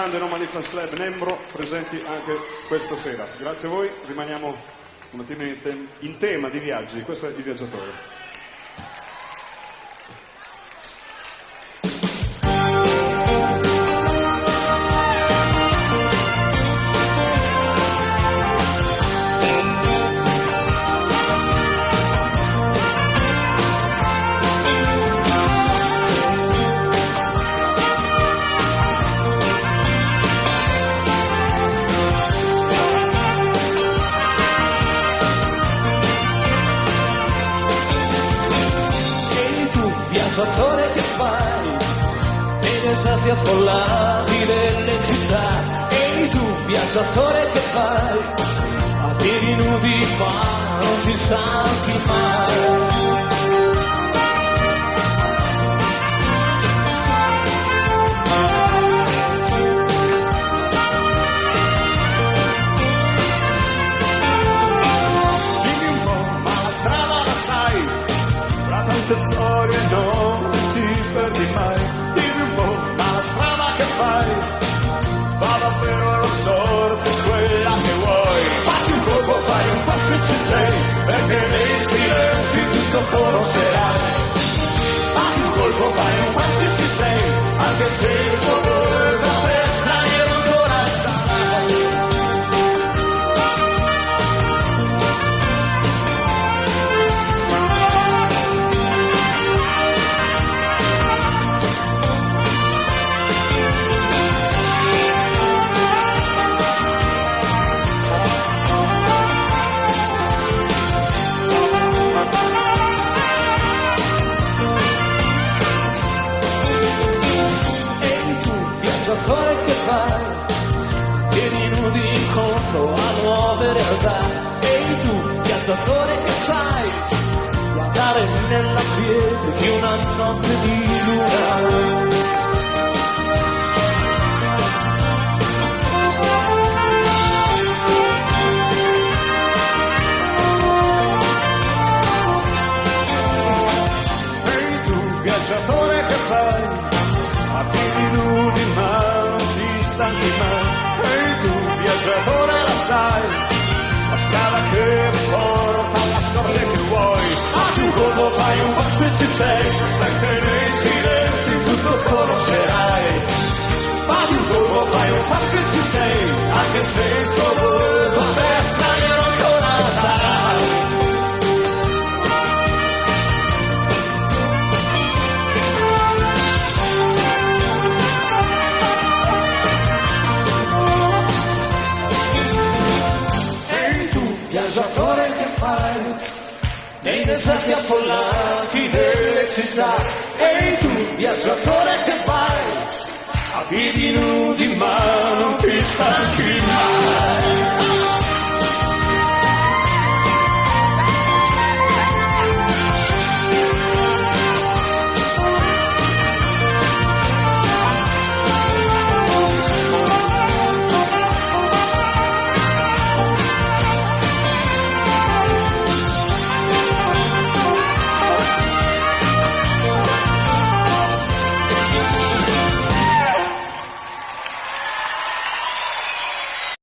grande No Money Fans Club Nembro presenti anche questa sera. Grazie a voi, rimaniamo un attimo in tema di viaggi. Questo è Il Viaggiatore. Viaggiatore che fai nei deserti affollati delle città. Ehi tu, viaggiatore che fai a piedi nudi ma non ti stanchi mai. Dimmi un po', ma la strada la sai, tra tante storie non ti perdi mai. Dimmi un po', ma la strada che fai va davvero alla sorte quella che vuoi. Fatti un colpo, fai un passo e ci sei, perché nei silenzi tutto conoscerai. Fatti un colpo, fai un passo e ci sei, anche se il suo volto a te straniero ancora starai. Viaggiatore che vai, piedi nudi incontro a nuove realtà. Ehi tu, viaggiatore che sai guardare nella pietre di una notte di luna. Ehi tu, viaggiatore che fai a piedi nudi ma non ti stanchi mai. Ehi tu, viaggiatore, la sai, la strada che porta alla sorte che vuoi. Fatti un colpo, fai un passo e ci sei, perché nei silenzi tutto conoscerai. Fatti un colpo, fai un passo e ci sei, anche se il suo volto a te straniero ancora sarai. Viaggiatore che fai nei deserti affollati delle città. Ehi tu, viaggiatore che vai a piedi